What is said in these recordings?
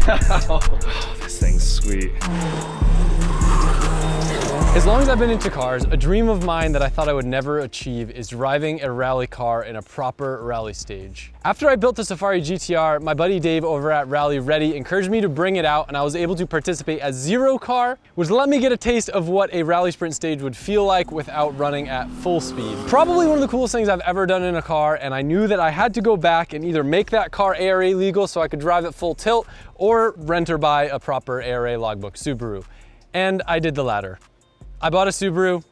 Oh, this thing's sweet. As long as I've been into cars, a dream of mine that I thought I would never achieve is driving a rally car in a proper rally stage. After I built the Safari GTR, my buddy Dave over at Rally Ready encouraged me to bring it out, and I was able to participate as zero car, which let me get a taste of what a rally sprint stage would feel like without running at full speed. Probably one of the coolest things I've ever done in a car, and I knew that I had to go back and either make that car ARA legal so I could drive at full tilt, or rent or buy a proper ARA logbook Subaru. And I did the latter. I bought a Subaru.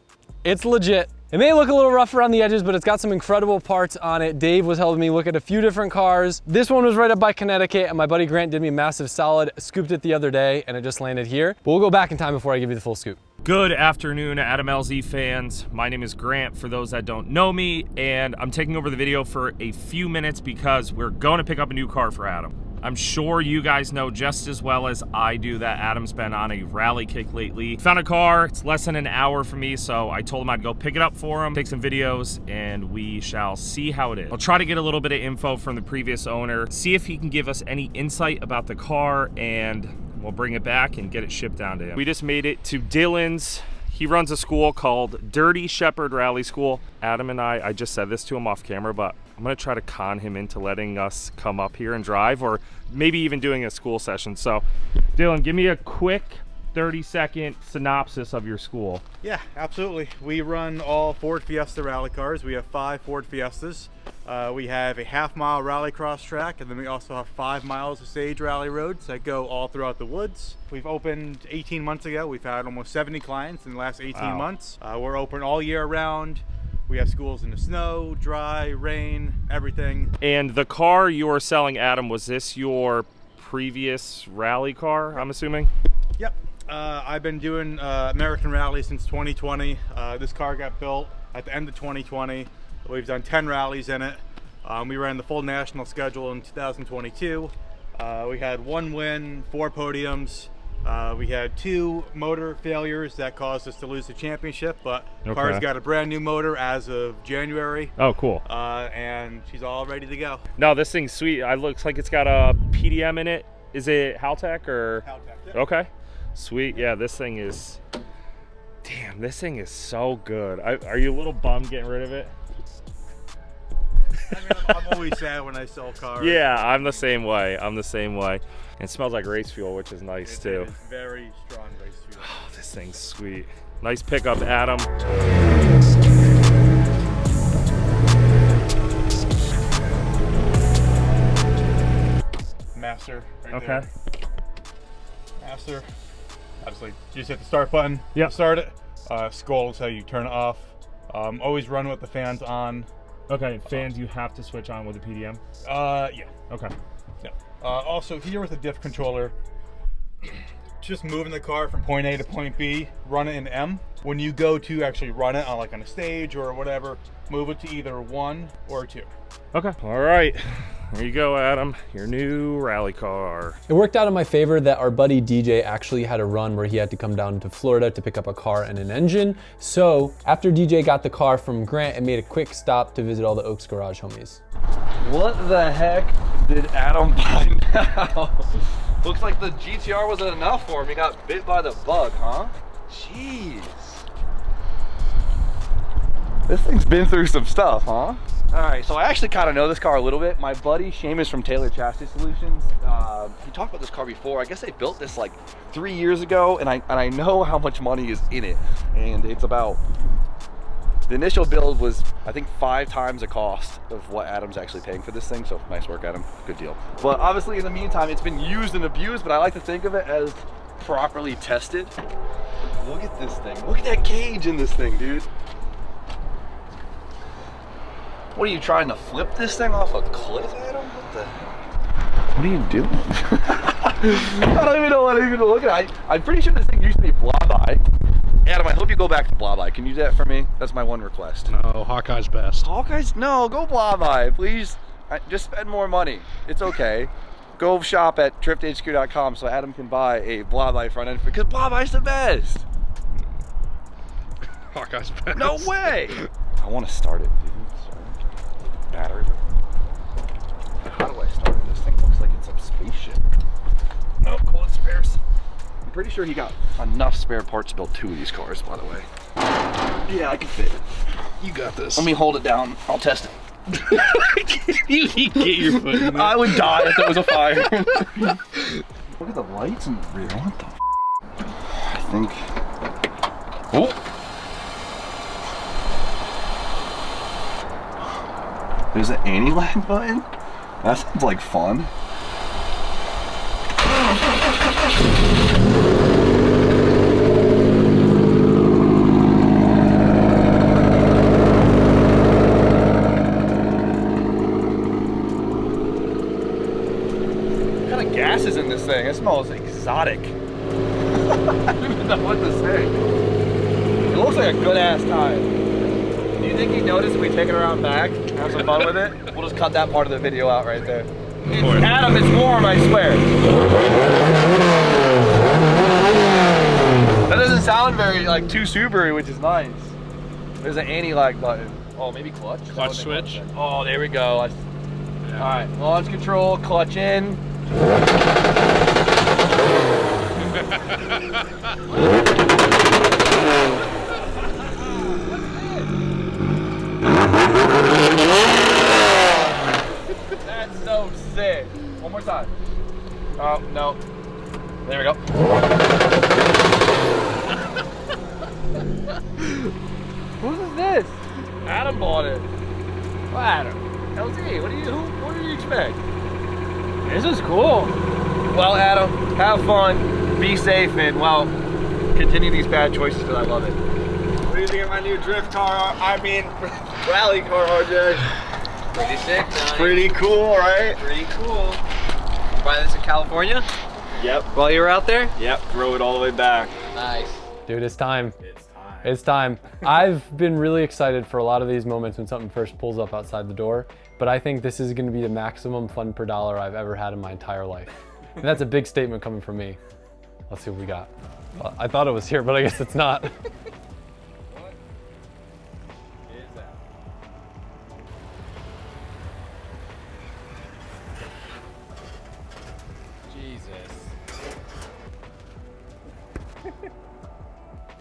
It's legit. It may look a little rough around the edges, but it's got some incredible parts on it. Dave was helping me look at a few different cars. This one was right up by Connecticut, and my buddy Grant did me a massive solid, scooped it the other day, and it just landed here. But we'll go back in time before I give you the full scoop. Good afternoon, Adam LZ fans. My name is Grant, for those that don't know me, and I'm taking over the video for a few minutes because we're going to pick up a new car for Adam. I'm sure you guys know just as well as I do that Adam's been on a rally kick lately. Found a car, it's less than an hour from me, so I told him I'd go pick it up for him, take some videos, and we shall see how it is. I'll try to get a little bit of info from the previous owner, see if he can give us any insight about the car, and we'll bring it back and get it shipped down to him. We just made it to Dylan's. He runs a school called Dirty Shepherd Rally School. Adam and I just said this to him off camera, but I'm gonna try to con him into letting us come up here and drive, or maybe even doing a school session. So, Dylan, give me a quick 30-second synopsis of your school. Yeah, absolutely. We run all Ford Fiesta rally cars. We have 5 Ford Fiestas. We have a half-mile rallycross track, and then we also have 5 miles of stage rally roads that go all throughout the woods. We've opened 18 months ago. We've had almost 70 clients in the last 18 months. We're open all year round. We have schools in the snow, dry, rain, everything. And the car you were selling, Adam, was this your previous rally car, I'm assuming? Yep. I've been doing American Rally since 2020. This car got built at the end of 2020. We've done 10 rallies in it. We ran the full national schedule in 2022. We had 1 win, 4 podiums. We had 2 motor failures that caused us to lose the championship, but the car's got a brand new motor as of January. Oh, cool. And she's all ready to go. No, this thing's sweet. It looks like it's got a PDM in it. Is it Haltech or? Haltech, yeah. Okay, sweet. Yeah, this thing is, damn, this thing is so good. Are you a little bummed getting rid of it? I mean, I'm always sad when I sell cars. Yeah, I'm the same way. I'm the same way. It smells like race fuel, which is nice too. It is very strong race fuel. Oh, this thing's sweet. Nice pickup, Adam. Master. Right Okay. there. Master. Obviously, you just hit the start button. Yeah. Start it. Skull is how you turn it off. Always run with the fans on. Okay, fans you have to switch on with the PDM? Yeah. Okay. Yeah. Also, here with the diff controller, just moving the car from point A to point B, run it in M. When you go to actually run it on like on a stage or whatever, move it to either 1 or 2. Okay. All right. There you go, Adam. Your new rally car. It worked out in my favor that our buddy DJ actually had a run where he had to come down to Florida to pick up a car and an engine. So after DJ got the car from Grant, it made a quick stop to visit all the Oaks Garage homies. What the heck did Adam buy now? Looks like the GTR wasn't enough for him. He got bit by the bug, huh? Jeez. This thing's been through some stuff, huh? All right, so I actually kind of know this car a little bit. My buddy Seamus from Taylor Chassis Solutions, he talked about this car before. I guess they built this like 3 years ago, and I know how much money is in it. And it's about, the initial build was, I think, 5 times the cost of what Adam's actually paying for this thing. So nice work, Adam, good deal. But obviously in the meantime, it's been used and abused, but I like to think of it as properly tested. Look at this thing. Look at that cage in this thing, dude. What are you trying to flip this thing off a cliff, Adam? What the hell? What are you doing? I don't even know what I'm even looking at. I'm pretty sure this thing used to be Blobeye. Adam, I hope you go back to Blobeye. Can you do that for me? That's my one request. No, Hawkeye's best. Hawkeye's? No, go Blobeye, please. Just spend more money. It's okay. Go shop at trifthq.com so Adam can buy a Blobeye front end because Blobeye's the best. Hawkeye's best. No way. I want to start it, dude. Battery. How do I start it? This thing looks like it's a spaceship. Oh, cool spares. I'm pretty sure he got enough spare parts to build 2 of these cars, by the way. Yeah, I can fit it. You got this. Let me hold it down. I'll test it. You get your foot in there. I would die if there was a fire. Look at the lights in the rear. What the I think. Oh! There's an anti-lag button? That sounds like fun. What kind of gas is in this thing? It smells exotic. I don't even know what to say. It looks like a good ass tire. Do you think he noticed if we take it around back, have some fun with it? We'll just cut that part of the video out right there. Adam, it's warm, I swear. That doesn't sound very like too Subaru, which is nice. There's an anti-lag button. Oh, maybe clutch? Clutch switch. Oh, there we go. All right, launch control, clutch in. That's so sick. One more time. Oh, no. There we go. Who's this? Adam bought it. What Adam? LZ, what do you expect? This is cool. Well, Adam, have fun, be safe, and well, continue these bad choices because I love it. What do you think of my new drift car? I mean, Rally car, RJ. pretty sick, Donnie. Pretty cool, right? Pretty cool. Buy this in California Yep. while you were out there? Yep. Drove it all the way back. Nice. Dude, it's time. It's time. It's time. I've been really excited for a lot of these moments when something first pulls up outside the door, but I think this is gonna be the maximum fun per dollar I've ever had in my entire life. And that's a big statement coming from me. Let's see what we got. Well, I thought it was here, but I guess it's not. What is that? Jesus.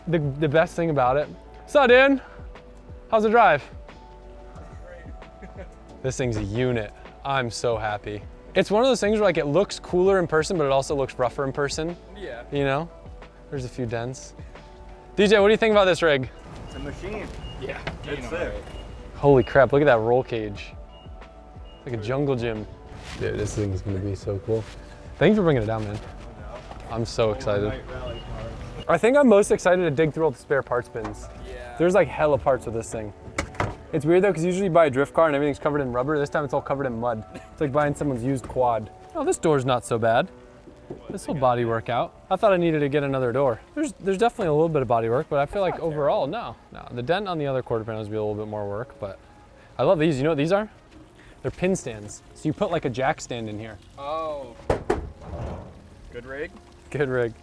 The best thing about it. So, dude, how's the drive? This thing's a unit. I'm so happy. It's one of those things where like it looks cooler in person, but it also looks rougher in person. Yeah. You know? There's a few dents. DJ, what do you think about this rig? It's a machine. Yeah. It's sick. Holy crap, look at that roll cage. It's like a jungle gym. Dude, this thing's gonna be so cool. Thank you for bringing it down, man. I'm so excited. I think I'm most excited to dig through all the spare parts bins. Yeah. There's like hella parts of this thing. It's weird though, because usually you buy a drift car and everything's covered in rubber. This time it's all covered in mud. It's like buying someone's used quad. Oh, this door's not so bad. This will body work out. I thought I needed to get another door. There's definitely a little bit of body work, but I feel like overall, no. The dent on the other quarter panels would be a little bit more work, but I love these. You know what these are? They're pin stands. So you put like a jack stand in here. Oh. Good rig. Good rig.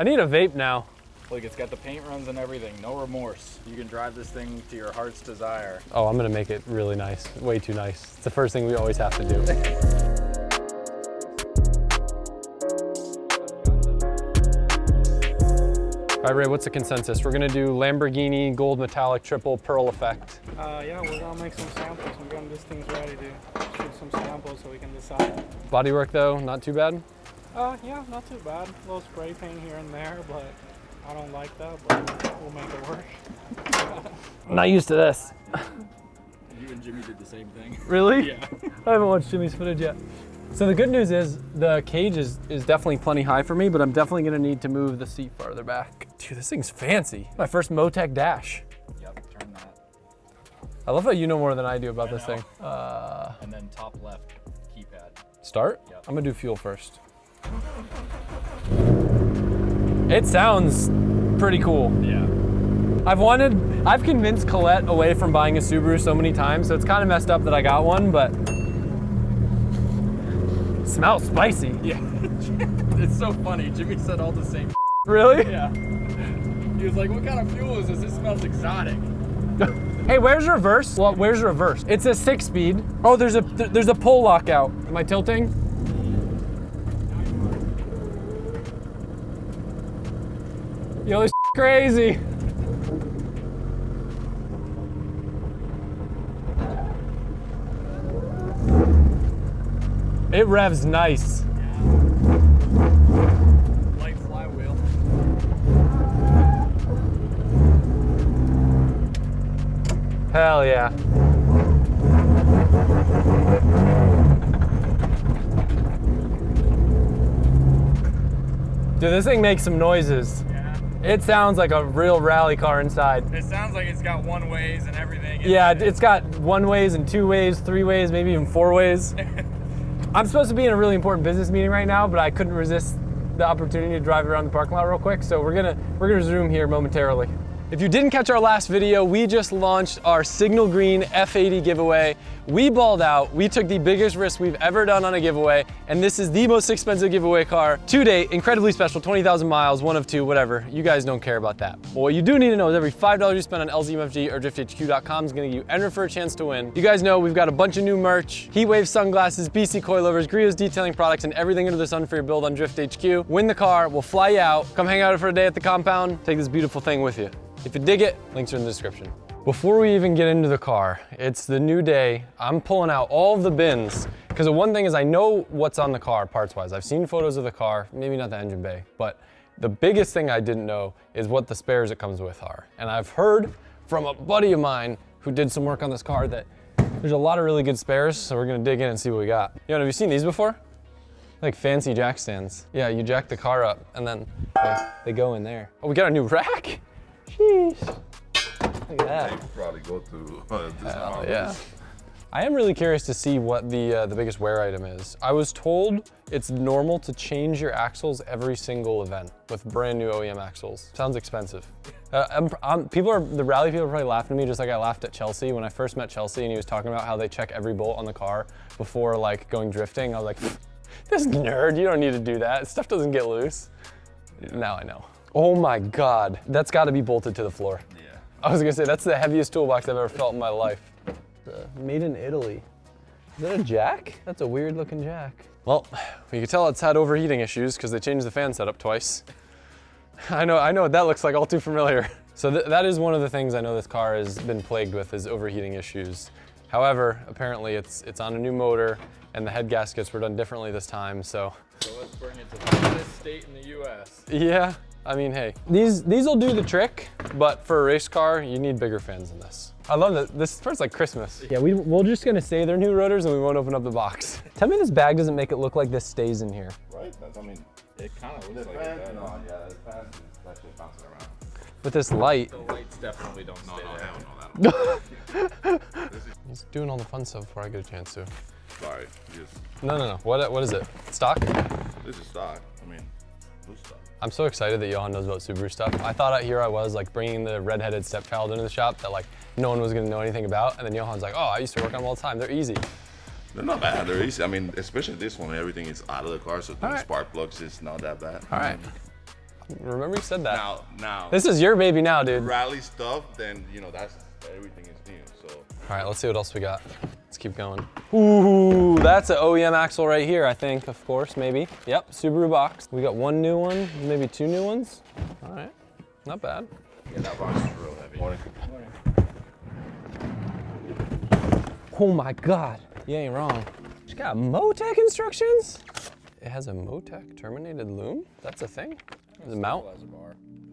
I need a vape now. Look, it's got the paint runs and everything, no remorse. You can drive this thing to your heart's desire. Oh, I'm gonna make it really nice, way too nice. It's the first thing we always have to do. All right, Ray, what's the consensus? We're gonna do Lamborghini Gold Metallic Triple Pearl Effect. Yeah, we're gonna make some samples. We're getting these things ready to shoot some samples so we can decide. Bodywork though, not too bad? Yeah, not too bad. A little spray paint here and there, but I don't like that, but we'll make it work. I'm not used to this. You and Jimmy did the same thing. Really? Yeah. I haven't watched Jimmy's footage yet. So the good news is the cage is definitely plenty high for me, but I'm definitely gonna need to move the seat farther back. Dude, this thing's fancy. My first Motec Dash. Yep, turn that. I love how you know more than I do about this know. thing. And then top left keypad. Start? Yep. I'm gonna do fuel first. It sounds pretty cool. Yeah. I've convinced Colette away from buying a Subaru so many times, so it's kind of messed up that I got one, but it smells spicy. Yeah. It's so funny. Jimmy said all the same. Really? Yeah. He was like, what kind of fuel is this? It smells exotic. Hey, where's reverse? Well, where's reverse? It's a 6-speed. Oh, there's a pull lock out. Am I tilting? crazy. It revs nice. Light flywheel. Hell yeah. Dude, this thing makes some noises. Yeah. It sounds like a real rally car inside. It sounds like it's got one ways and everything. Yeah, it's got one ways and two ways, three ways, maybe even four ways. I'm supposed to be in a really important business meeting right now, but I couldn't resist the opportunity to drive around the parking lot real quick, so we're gonna zoom here momentarily. If you didn't catch our last video, we just launched our Signal Green F80 giveaway. We balled out, we took the biggest risk we've ever done on a giveaway, and this is the most expensive giveaway car to date, incredibly special, 20,000 miles, one of two, whatever. You guys don't care about that. But what you do need to know is every $5 you spend on LZMFG or DriftHQ.com is gonna give you entered for a chance to win. You guys know we've got a bunch of new merch, Heatwave sunglasses, BC coilovers, Griot's detailing products, and everything under the sun for your build on Drift HQ. Win the car, we'll fly you out, come hang out for a day at the compound, take this beautiful thing with you. If you dig it, links are in the description. Before we even get into the car, it's the new day. I'm pulling out all of the bins, because the one thing is I know what's on the car parts-wise. I've seen photos of the car, maybe not the engine bay, but the biggest thing I didn't know is what the spares it comes with are. And I've heard from a buddy of mine who did some work on this car that there's a lot of really good spares, so we're gonna dig in and see what we got. Have you seen these before? Like fancy jack stands. Yeah, you jack the car up and then they go in there. Oh, we got a new rack? Sheesh. Look at that. Probably go to this Hell yeah. I am really curious to see what the biggest wear item is. I was told it's normal to change your axles every single event with brand new OEM axles. Sounds expensive. The rally people are probably laughing at me just like I laughed at Chelsea when I first met Chelsea and he was talking about how they check every bolt on the car before like going drifting. I was like, this nerd, you don't need to do that. Stuff doesn't get loose. Now I know. Oh my God, that's gotta be bolted to the floor. Yeah. I was gonna say, that's the heaviest toolbox I've ever felt in my life. Made in Italy. Is that a jack? That's a weird looking jack. Well, you can tell it's had overheating issues because they changed the fan setup twice. I know what that looks like, all too familiar. So that is one of the things I know this car has been plagued with is overheating issues. However, apparently it's on a new motor and the head gaskets were done differently this time, so. So let's bring it to the hottest state in the US. Yeah, I mean, hey, these will do the trick, but for a race car, you need bigger fans than this. I love that. This feels like Christmas. Yeah, we're just gonna say they're new rotors and we won't open up the box. Tell me this bag doesn't make it look like this stays in here. Right? That's, I mean, It kind of looks the like fan, it does. no, yeah, the fan, that's just bouncing around. With this light. The lights definitely don't stay there. Hell no, that. He's doing all the fun stuff before I get a chance to. Sorry, just, No. What is it? Stock? this is stock. I mean, who's stock? I'm so excited that Johan knows about Subaru stuff. I thought here I was like bringing the redheaded stepchild into the shop that like no one was gonna know anything about. And then Johan's like, oh, I used to work on them all the time. They're easy. They're not bad. They're easy. I mean, especially this one, everything is out of the car, so the right. spark plugs is not that bad. All right. Remember you said that. Now, This is your baby now, dude. rally stuff, then, you know, that's, everything is new, so. All right, let's see what else we got. Let's keep going. Ooh, that's an OEM axle right here, I think, of course, maybe. Yep, Subaru box. We got one new one, maybe two new ones. All right, not bad. Yeah, that box is real heavy. Morning. Oh my God, you ain't wrong. It's got Motec instructions? It has a Motec terminated loom? That's a thing? Is it mount?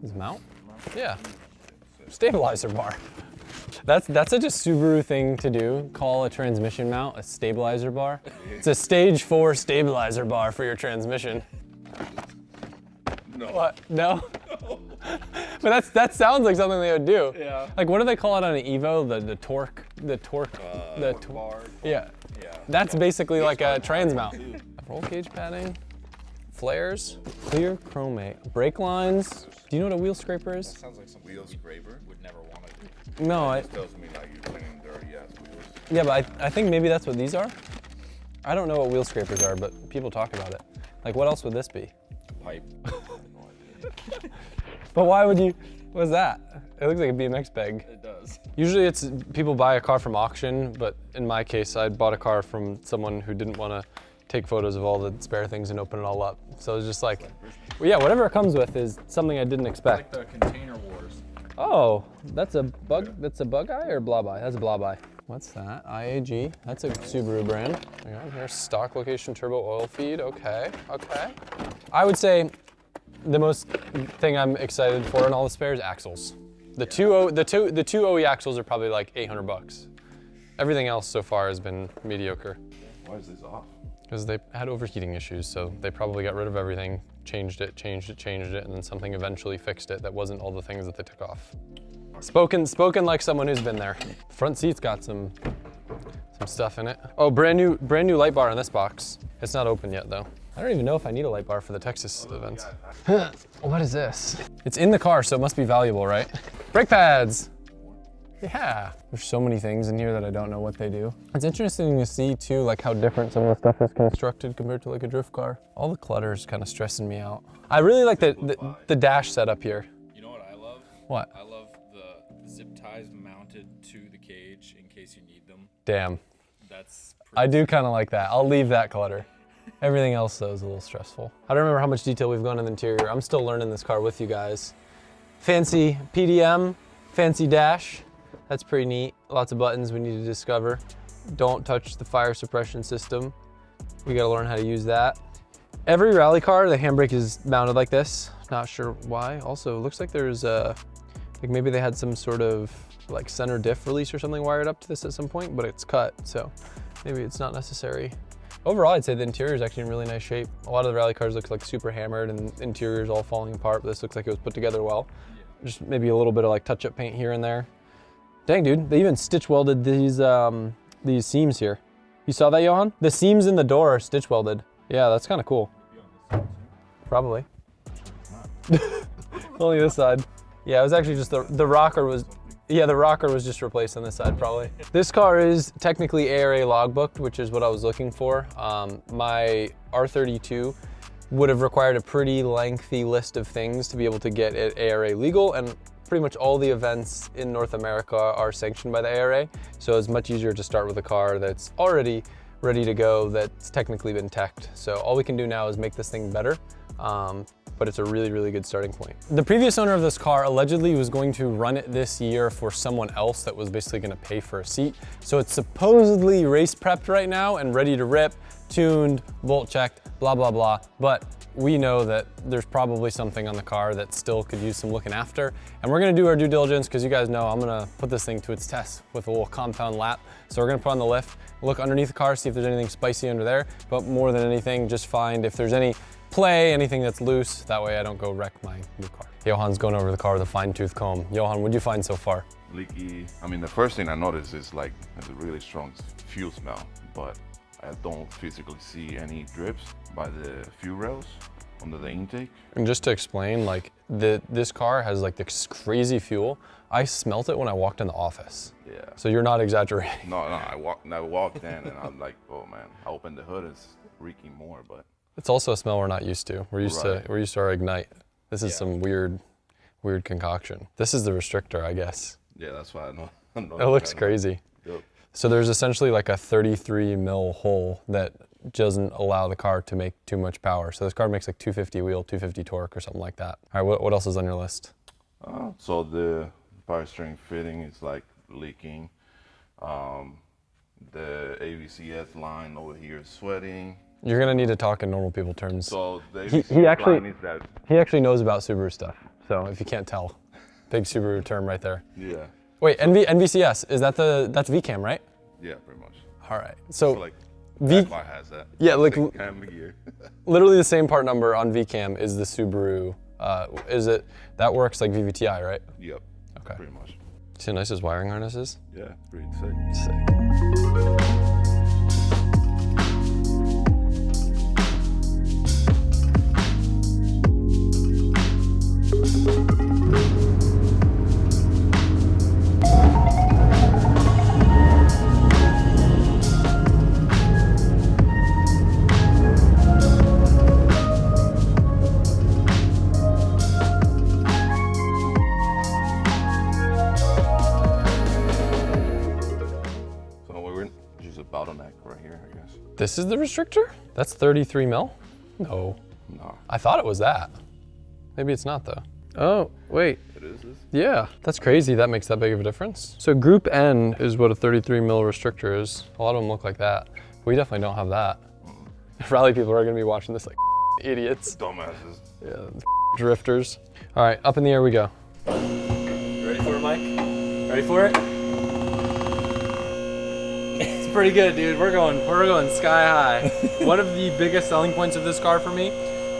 Is it mount? Yeah. Stabilizer bar. That's such a Subaru thing to do. Call a transmission mount a stabilizer bar. It's a stage 4 stabilizer bar for your transmission. No. What? No? But that sounds like something they would do. Yeah. Like what do they call it on an Evo? The torque. Bar. Yeah. Yeah. That's basically like a trans mount. Roll cage padding, flares, clear chromate, brake lines. Do you know what a wheel scraper is? Sounds like something Wheel scraper? would never want to do. No, It tells me like you're cleaning dirty ass wheels. yeah, but I think maybe that's what these are. I don't know what wheel scrapers are, but people talk about it. Like what else would this be? Pipe. But why would you, what's that? It looks like a BMX bag. It does. Usually it's people buy a car from auction, but in my case, I bought a car from someone who didn't want to take photos of all the spare things and open it all up. So it's just like, well, yeah, whatever it comes with is something I didn't expect. Like the container wars. Oh, that's a bug. That's a bug eye or blob eye? That's a blob eye. What's that? IAG. That's a Subaru brand. Hang on, here's stock location turbo oil feed. Okay, okay. I would say the most thing I'm excited for in all the spares, axles. The two OE axles are probably like 800 bucks. Everything else so far has been mediocre. Why is this off? Because they had overheating issues, so they probably got rid of everything, changed it, and then something eventually fixed it that wasn't all the things that they took off. Spoken like someone who's been there. Front seat's got some stuff in it. Oh, brand new light bar on this box. It's not open yet though. I don't even know if I need a light bar for the Texas events. What is this? It's in the car, so it must be valuable, right? Brake pads. Yeah. There's so many things in here that I don't know what they do. It's interesting to see too, like how different some of the stuff is constructed compared to like a drift car. All the clutter is kind of stressing me out. I really like the dash setup here. You know what I love? What? I love the zip ties mounted to the cage in case you need them. Damn. That's I do kind of like that. I'll leave that clutter. Everything else though is a little stressful. I don't remember how much detail we've gone in the interior. I'm still learning this car with you guys. Fancy PDM, fancy dash. That's pretty neat. Lots of buttons we need to discover. Don't touch the fire suppression system. We gotta learn how to use that. Every rally car, the handbrake is mounted like this. Not sure why. Also, it looks like there's like maybe they had some sort of like center diff release or something wired up to this at some point, but it's cut, so maybe it's not necessary. Overall, I'd say the interior is actually in really nice shape. A lot of the rally cars look like super hammered and the interior is all falling apart, but this looks like it was put together well. Just maybe a little bit of like touch-up paint here and there. Dang, dude, they even stitch welded these seams here. You saw that, Johan? The seams in the door are stitch welded. Yeah, that's kind of cool. Probably. Only this side. Yeah, it was actually just the rocker was, yeah, the rocker was just replaced on this side probably. This car is technically ARA logbooked, which is what I was looking for. My R32 would have required a pretty lengthy list of things to be able to get it ARA legal, and pretty much all the events in North America are sanctioned by the ARA, so it's much easier to start with a car that's already ready to go, that's technically been teched. So all we can do now is make this thing better, but it's a really, really good starting point. The previous owner of this car allegedly was going to run it this year for someone else that was basically gonna pay for a seat. So it's supposedly race prepped right now and ready to rip, tuned, volt checked, blah, blah, blah. But we know that there's probably something on the car that still could use some looking after. And we're gonna do our due diligence, because you guys know I'm gonna put this thing to its test with a little compound lap. So we're gonna put on the lift, look underneath the car, see if there's anything spicy under there, but more than anything, just find if there's any play, anything that's loose. That way I don't go wreck my new car. Johan's going over the car with a fine-tooth comb. Johan, what'd you find so far? Leaky. I mean, the first thing I noticed is like there's a really strong fuel smell, but I don't physically see any drips by the fuel rails under the intake. And just to explain, like this car has like this crazy fuel. I smelt it when I walked in the office. Yeah. So you're not exaggerating. No, I walked in and I'm like, oh man. I opened the hood, it's reeking more, but. It's also a smell we're not used to. We're used to our Ignite. This is some weird concoction. This is the restrictor, I guess. Yeah, that's why I know. It looks crazy. Yep. So there's essentially like a 33 mil hole that doesn't allow the car to make too much power. So this car makes like 250 wheel, 250 torque or something like that. All right, what else is on your list? So the power steering fitting is like leaking. The AVCS line over here is sweating. You're gonna need to talk in normal people terms. So the he AVCS line is that. He actually knows about Subaru stuff. So if you can't tell, big Subaru term right there. Yeah. Wait, NVCS, is that that's VCAM, right? Yeah, pretty much. All right, so like that car has that. Yeah, like gear. Literally the same part number on VCAM is the Subaru. That works like VVTi, right? Yep. Okay. Pretty much. See how nice his wiring harness is? Yeah, pretty sick. Sick. bottleneck right here, I guess. This is the restrictor? That's 33 mil? No. No. I thought it was that. Maybe it's not though. Oh, wait. It is this? Yeah, that's crazy. That makes that big of a difference. So Group N is what a 33 mil restrictor is. A lot of them look like that. We definitely don't have that. Rally people are gonna be watching this like idiots. Dumbasses. Yeah, drifters. All right, up in the air we go. You ready for it, Mike? Ready for it? It's pretty good, dude. We're going sky high. One of the biggest selling points of this car for me.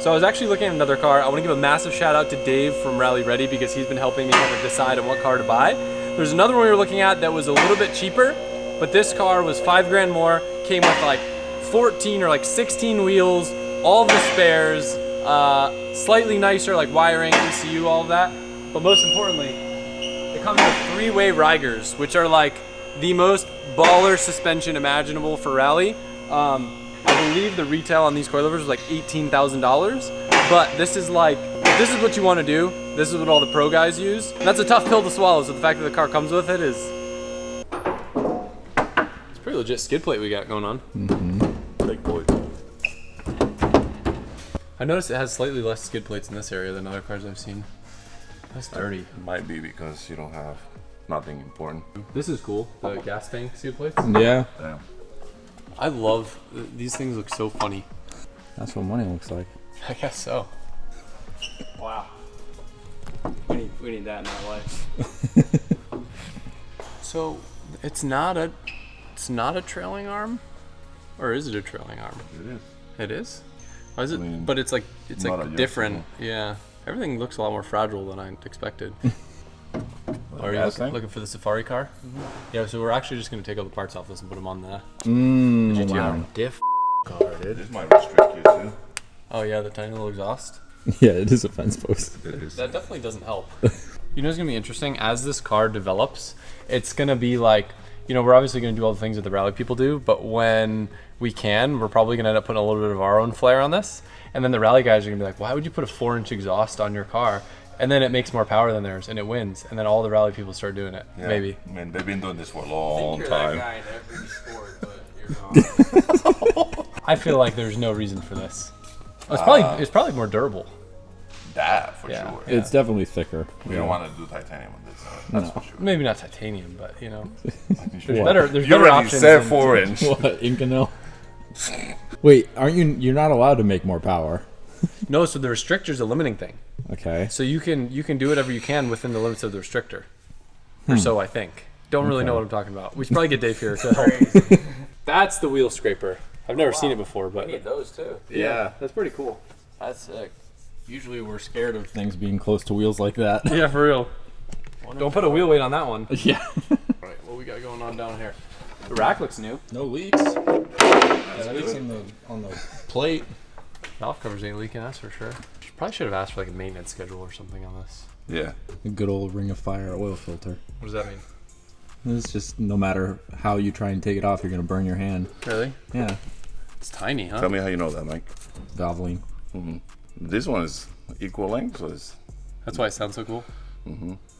So I was actually looking at another car. I want to give a massive shout out to Dave from Rally Ready because he's been helping me kind of decide on what car to buy. There's another one we were looking at that was a little bit cheaper, but this car was $5 grand more, came with like 14 or like 16 wheels, all of the spares, slightly nicer like wiring, ECU, all of that. But most importantly, it comes with 3-way Rigers, which are like the most baller suspension imaginable for rally. I believe the retail on these coilovers was like $18,000, but this is like, if this is what you want to do, this is what all the pro guys use. And that's a tough pill to swallow, so the fact that the car comes with it is... It's a pretty legit skid plate we got going on. Big boy. I noticed it has slightly less skid plates in this area than other cars I've seen. That's dirty. Might be because you don't have nothing important. This is cool, the gas tank skid plates. Yeah, Damn. I love, these things look so funny. that's what money looks like. I guess so. Wow. We need that in our life. So it's not a trailing arm, or is it a trailing arm? It is. It is. Oh, is it? I mean, but it's like not different. Yeah. Everything looks a lot more fragile than I expected. Are you looking for the Safari car? Yeah. So we're actually just gonna take all the parts off this and put them on the GTR. Wow. Diff car, dude. This might restrict you too. Oh yeah, the tiny little exhaust. Yeah, it is a fence post. It is. That definitely doesn't help. You know what's gonna be interesting? As this car develops, it's gonna be like, you know, we're obviously gonna do all the things that the rally people do, but when we can, we're probably gonna end up putting a little bit of our own flair on this. And then the rally guys are gonna be like, why would you put a 4-inch exhaust on your car? And then it makes more power than theirs and it wins. And then all the rally people start doing it. Yeah. Maybe. Man, they've been doing this for a long time. That guy in every sport, but you're not. I feel like there's no reason for this. It's probably more durable. That for Yeah. sure. It's definitely thicker. We don't want to do titanium on this. That's for sure. Maybe not titanium, but you know, There's there's What? better you better already options. said than- 4-inch. What, Inconel? Wait, you're not allowed to make more power. No, so the restrictor's a limiting thing. Okay. So you can do whatever you can within the limits of the restrictor. Or so I think. Don't really know what I'm talking about. We should probably get Dave here to help. That's the wheel scraper. I've never seen it before, but Need those too. yeah, that's pretty cool. That's sick. Usually we're scared of things being close to wheels like that. Yeah, for real. Don't put a wheel weight on that one. Yeah. All right, what we got going on down here? The rack looks new. No leaks. Leaks on the plate. Valve covers ain't leaking, that's for sure. Probably should have asked for like a maintenance schedule or something on this. Yeah. A good old Ring of Fire oil filter. What does that mean? It's just no matter how you try and take it off, you're gonna burn your hand. Really? Yeah. It's tiny, huh? Tell me how you know that, Mike. Valvoline. This one is equal length, so it's That's why it sounds so cool.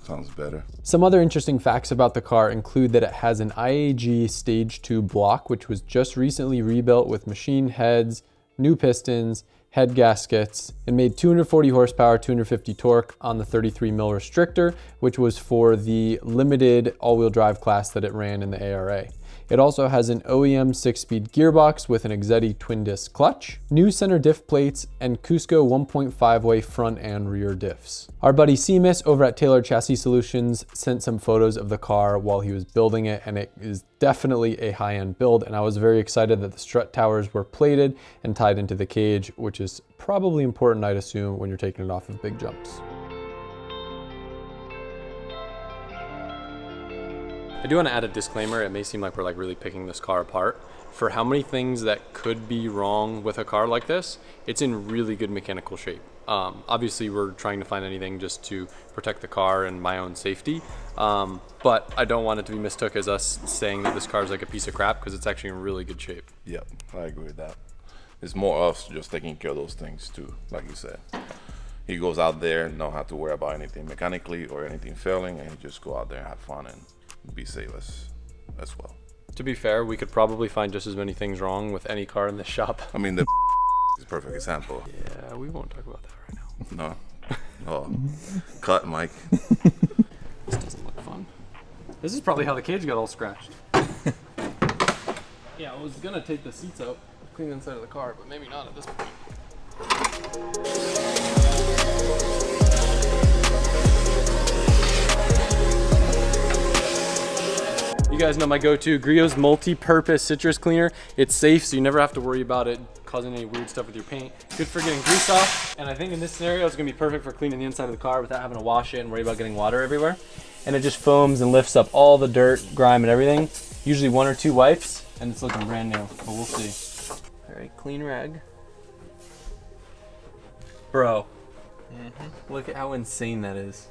sounds better. Some other interesting facts about the car include that it has an IAG Stage 2 block, which was just recently rebuilt with machine heads, new pistons, head gaskets, and made 240 horsepower, 250 torque on the 33 mil restrictor, which was for the limited all-wheel drive class that it ran in the ARA. It also has an OEM 6-speed gearbox with an Exetti twin disc clutch, new center diff plates, and Cusco 1.5-way front and rear diffs. Our buddy Seamus over at Taylor Chassis Solutions sent some photos of the car while he was building it, and it is definitely a high-end build, and I was very excited that the strut towers were plated and tied into the cage, which is probably important, I'd assume, when you're taking it off of big jumps. I do want to add a disclaimer. It may seem like we're like really picking this car apart. For how many things that could be wrong with a car like this, it's in really good mechanical shape. Obviously, we're trying to find anything just to protect the car and my own safety. But I don't want it to be mistook as us saying that this car is like a piece of crap, because it's actually in really good shape. Yep, I agree with that. It's more us just taking care of those things too, like you said. He goes out there and don't have to worry about anything mechanically or anything failing, and he just go out there and have fun and be safe as well. To be fair, we could probably find just as many things wrong with any car in this shop. I mean, the is a perfect example. Yeah, we won't talk about that right now. No. Oh, cut, Mike. This doesn't look fun. This is probably how the cage got all scratched. Yeah, I was gonna take the seats out, clean the inside of the car, but maybe not at this point. You guys know my go-to, Griot's multi-purpose citrus cleaner. It's safe, so you never have to worry about it causing any weird stuff with your paint. Good for getting grease off, and I think in this scenario, it's gonna be perfect for cleaning the inside of the car without having to wash it and worry about getting water everywhere. And it just foams and lifts up all the dirt, grime, and everything. Usually 1 or 2 wipes, and it's looking brand new, but we'll see. All right, clean rag. Bro, look at how insane that is.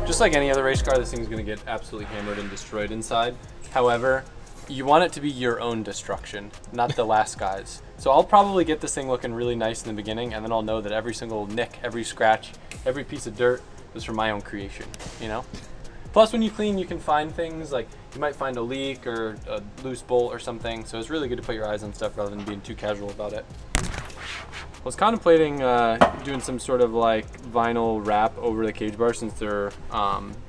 Just like any other race car, this thing's gonna get absolutely hammered and destroyed inside. However, you want it to be your own destruction, not the last guy's. So I'll probably get this thing looking really nice in the beginning, and then I'll know that every single nick, every scratch, every piece of dirt was from my own creation, you know? Plus, when you clean, you can find things like you might find a leak or a loose bolt or something. So it's really good to put your eyes on stuff rather than being too casual about it. I was contemplating doing some sort of like vinyl wrap over the cage bar since they're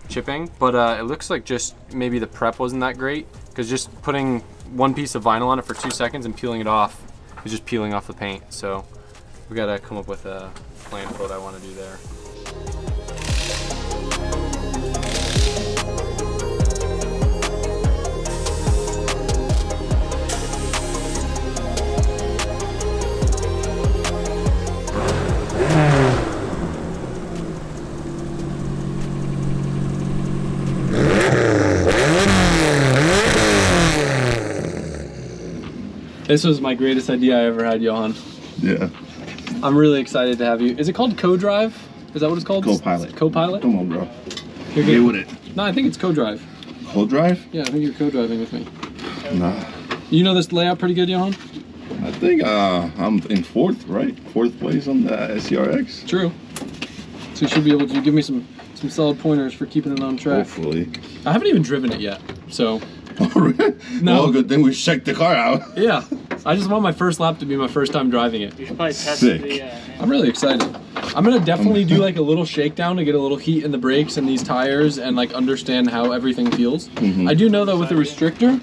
chipping, but it looks like just maybe the prep wasn't that great, because just putting 1 piece of vinyl on it for 2 seconds and peeling it off is just peeling off the paint. So we gotta come up with a plan for what I want to do there. This was my greatest idea I ever had, Johan. Yeah. I'm really excited to have you. Is it called Co-Drive? Is that what it's called? Co-Pilot. Co-Pilot? Come on, bro. You're Get with it. No, I think it's Co-Drive. Co-Drive? Yeah, I think you're co-driving with me. Nah. You know this layout pretty good, Johan? I think I'm in 4th, right? 4th place on the SCRX. True. So you should be able to give me some solid pointers for keeping it on track. Hopefully. I haven't even driven it yet, so. Oh, really? No. Well, good thing we checked the car out. Yeah. I just want my first lap to be my first time driving it. You should probably test Sick. the. I'm really excited. I'm gonna definitely do like a little shakedown to get a little heat in the brakes and these tires and like understand how everything feels. I do know that with the restrictor,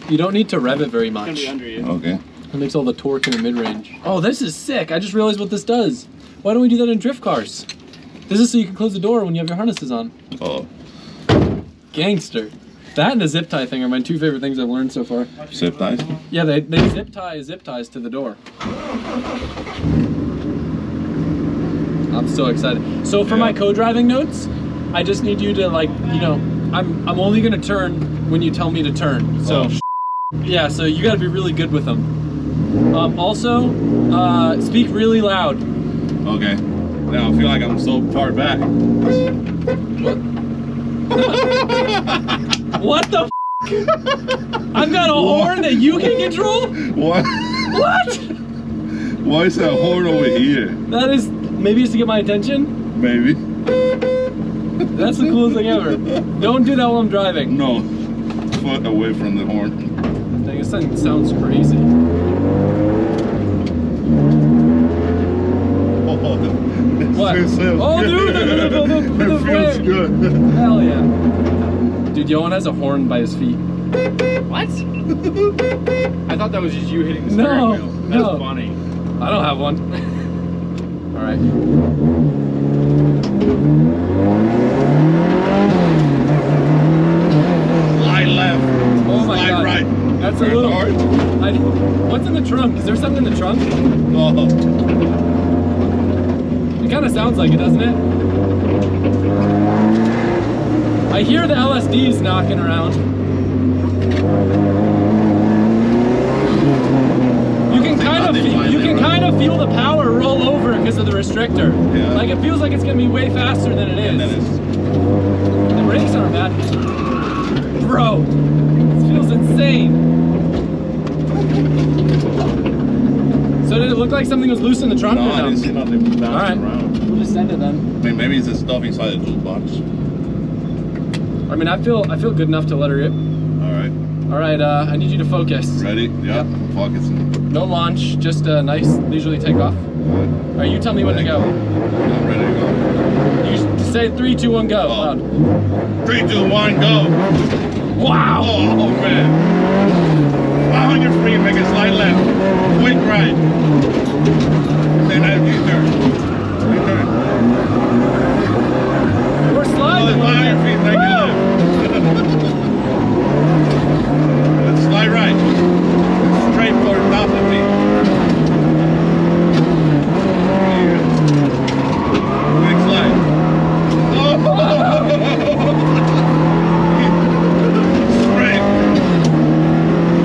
you don't need to rev it very much. It's gonna be under you. Okay. It makes all the torque in the mid-range. Oh, this is sick. I just realized what this does. Why don't we do that in drift cars? This is so you can close the door when you have your harnesses on. Oh. Gangster. That and the zip tie thing are my 2 favorite things I've learned so far. Zip ties? Yeah, they zip ties to the door. I'm so excited. So for my co-driving notes, I just need you to like, you know, I'm only gonna turn when you tell me to turn. So yeah, so you gotta be really good with them. Also, speak really loud. Okay. Now I feel like I'm so far back. What the f? I've got a horn that you can control? What? What? Why is that horn over here? That is, maybe it's to get my attention? Maybe. That's the coolest thing ever. Don't do that while I'm driving. No. Foot away from the horn. Dang, this thing sounds crazy. What? Oh, dude! It feels good. Hell yeah. Dude, Johan has a horn by his feet. What? I thought that was just you hitting the No, steering wheel. That's no. funny. I don't have one. All right. Slide left. Oh my Slide god. right. That's a Turn little. hard. What's in the trunk? Is there something in the trunk? Oh. It kind of sounds like it, doesn't it? I hear the LSDs knocking around. You can kind of feel the power roll over because of the restrictor. Yeah. Like it feels like it's gonna be way faster than it is. And then it's... The brakes aren't bad. Bro, this feels insane. So did it look like something was loose in the trunk? No, or I didn't see nothing bouncing All right. around. we'll just send it then. I mean, maybe it's the stuff inside the toolbox. I mean, I feel good enough to let her rip. All right. All right, I need you to focus. Ready? Yeah. Focusing. No launch, just a nice leisurely takeoff. All right, you tell me when to go. I'm ready to go. You just say 3, 2, 1, go. Oh. Loud. 3, 2, 1, go. Wow! Oh man. Wow, on your free, make a slide left. Quick right. Then I U-turn. U-turn. We're sliding. Wow, on your feet, make it left. Let's slide right. Straight for top of me. Quick slide.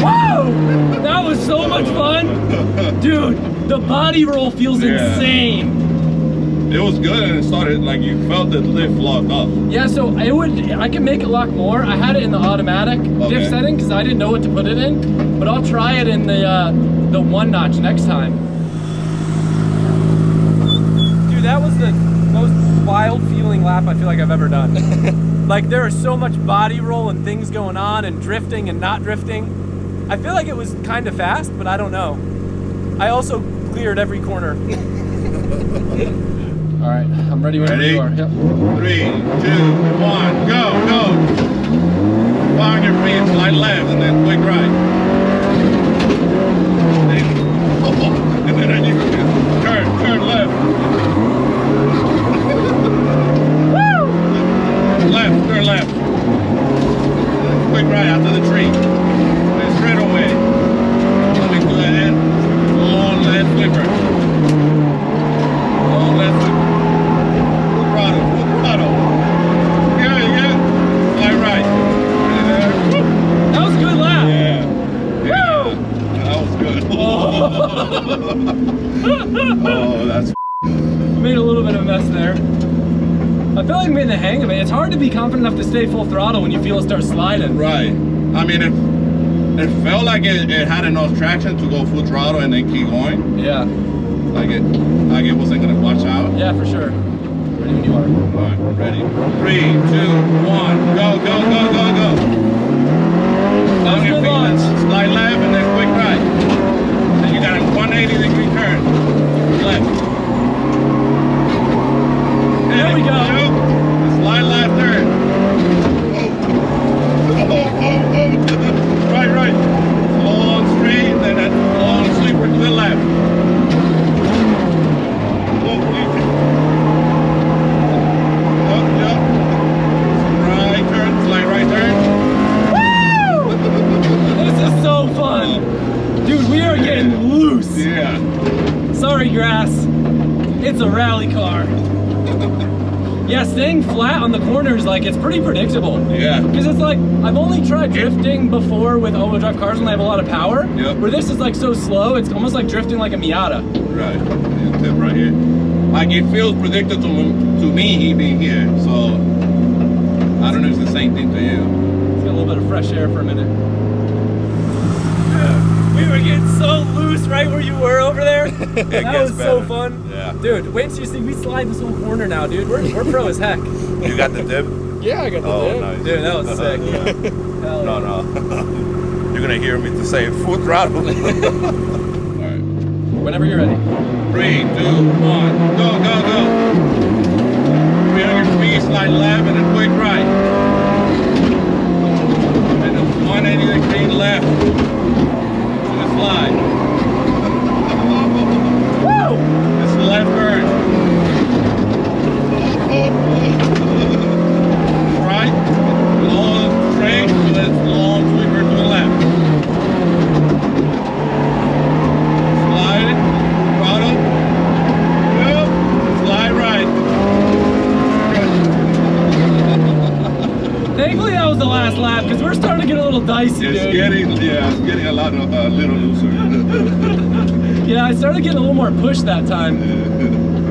Oh! That was so much fun! Dude, the body roll feels insane. It was good and it started like you felt the lift locked up. Yeah, so I can make it lock more. I had it in the automatic diff setting because I didn't know what to put it in. But I'll try it in the 1 notch next time. Dude, that was the most wild feeling lap I feel like I've ever done. Like there is so much body roll and things going on and drifting and not drifting. I feel like it was kind of fast, but I don't know. I also cleared every corner. All right, I'm ready whenever you are. Yep. 3, 2, 1, go, go. Find your feet, slide left, and then quick right. And then I need to turn left. Woo! Left, turn left. Quick right after the tree. Then straight away. Coming to the end. Long left flipper. Long left flipper. That was a good lap. Yeah. That was good. Oh, that's Made a little bit of a mess there. I feel like I'm getting the hang of it. It's hard to be confident enough to stay full throttle when you feel it start sliding. right. I mean, it felt like it had enough traction to go full throttle and then keep going. Yeah. Like it wasn't gonna watch out. Yeah, for sure. Ready when you are. All right, ready. 3, 2, 1, go, go, go, go, go. That was a good launch. Slide left and then quick right. Then you got a 180-degree turn. Left. There we go. Slide left turn. Right. Long straight, then that long sweeper to the left. Right turn, slide right turn. Woo! This is so fun. Dude, we are getting loose. Yeah. Sorry, grass. It's a rally car. Yeah, staying flat on the corners, like, it's pretty predictable. Yeah. Because it's like, I've only tried drifting before with all-wheel drive cars when they have a lot of power. Yep. Where this is like so slow, it's almost like drifting like a Miata. Right. Tip right here. Like it feels predictable to me being here, so I don't know if it's the same thing to you. Let's get a little bit of fresh air for a minute. We were getting so loose right where you were over there. That was so fun. Yeah. Dude, wait till you see, we slide this whole corner now, dude. We're pro as heck. You got the dip? Yeah, I got the dip. Nice. Dude, that was sick. Yeah. Hell yeah. No. You're gonna hear me to say full throttle. Alright. Whenever you're ready. 3, 2, 1, go, go, go. 300 feet, slide left and a quick right. And a 180-degree left. To the slide. Woo! It's the left turn. Right. Long straight, so that's long sweeper to the left. Slide it. Throttle. Yep. Slide right. Thankfully that was the last lap because we're starting to get a little dicey, It's dude. getting a lot of a little looser. Yeah, I started getting a little more push that time.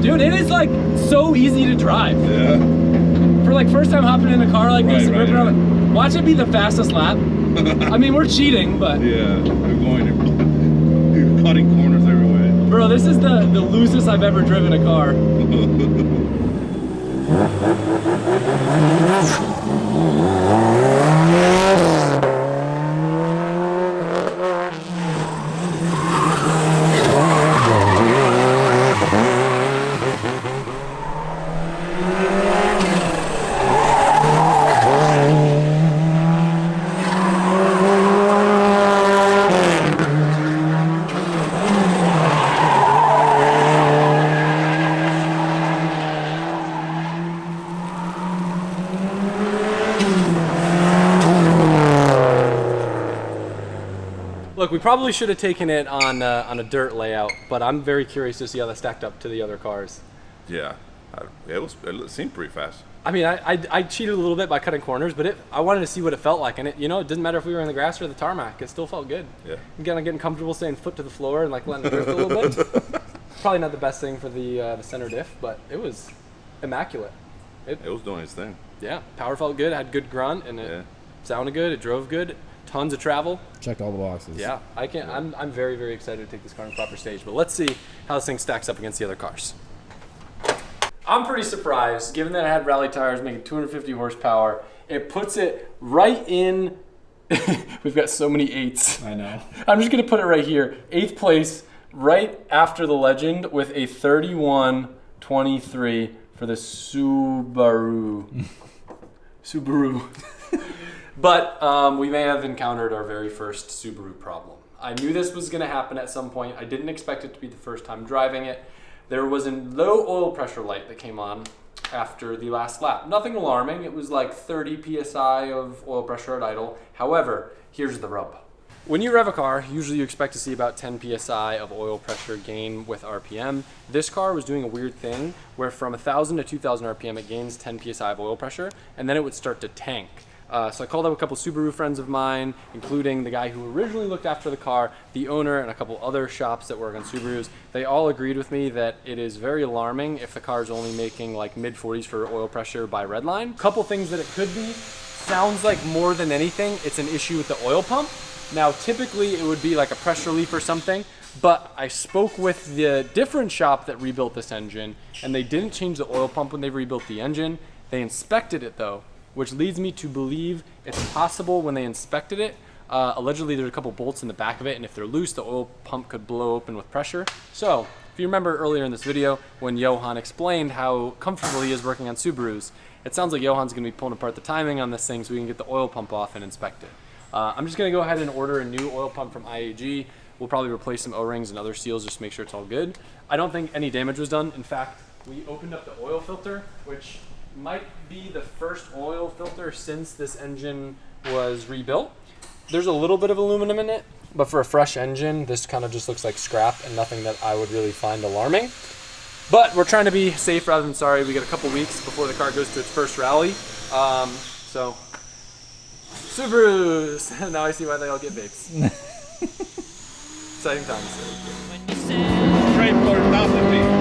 Dude, it is like so easy to drive. Yeah. For like first time hopping in a car like this and Right, ripping around. Watch it be the fastest lap. I mean, we're cheating, but Yeah, you're cutting corners everywhere. Bro, this is the loosest I've ever driven a car. Look, we probably should have taken it on a dirt layout, but I'm very curious to see how that stacked up to the other cars. Yeah, it seemed pretty fast. I mean, I cheated a little bit by cutting corners, but I wanted to see what it felt like, and it doesn't matter if we were in the grass or the tarmac, it still felt good. Yeah. I'm kind of getting comfortable staying foot to the floor and like letting it drift a little bit. Probably not the best thing for the center diff, but it was immaculate. It was doing its thing. Yeah, power felt good, had good grunt, and it sounded good. It drove good. Tons of travel. Checked all the boxes. Yeah, I'm very, very excited to take this car on proper stage, but let's see how this thing stacks up against the other cars. I'm pretty surprised, given that it had rally tires making 250 horsepower. It puts it right in, we've got so many 8s. I know. I'm just gonna put it right here. 8th place, right after the Legend with a 31.23 for the Subaru. But we may have encountered our very first Subaru problem. I knew this was gonna happen at some point. I didn't expect it to be the first time driving it. There was a low oil pressure light that came on after the last lap. Nothing alarming, it was like 30 PSI of oil pressure at idle. However, here's the rub. When you rev a car, usually you expect to see about 10 PSI of oil pressure gain with RPM. This car was doing a weird thing where from 1,000 to 2,000 RPM it gains 10 PSI of oil pressure, and then it would start to tank. So I called up a couple Subaru friends of mine, including the guy who originally looked after the car, the owner, and a couple other shops that work on Subarus. They all agreed with me that it is very alarming if the car is only making like mid-40s for oil pressure by redline. Couple things that it could be. Sounds like more than anything, it's an issue with the oil pump. Now, typically it would be like a pressure leak or something, but I spoke with the different shop that rebuilt this engine, and they didn't change the oil pump when they rebuilt the engine. They inspected it though, which leads me to believe it's possible when they inspected it, allegedly there's a couple bolts in the back of it, and if they're loose, the oil pump could blow open with pressure. So, if you remember earlier in this video, when Johan explained how comfortable he is working on Subarus, it sounds like Johan's gonna be pulling apart the timing on this thing so we can get the oil pump off and inspect it. I'm just gonna go ahead and order a new oil pump from IAG. We'll probably replace some O-rings and other seals just to make sure it's all good. I don't think any damage was done. In fact, we opened up the oil filter, which might be the first oil filter since this engine was rebuilt. There's a little bit of aluminum in it, but for a fresh engine, this kind of just looks like scrap and nothing that I would really find alarming. But we're trying to be safe rather than sorry. We got a couple weeks before the car goes to its first rally. So, Subarus! Now I see why they all get vapes. Exciting times. Straightforward, nothing.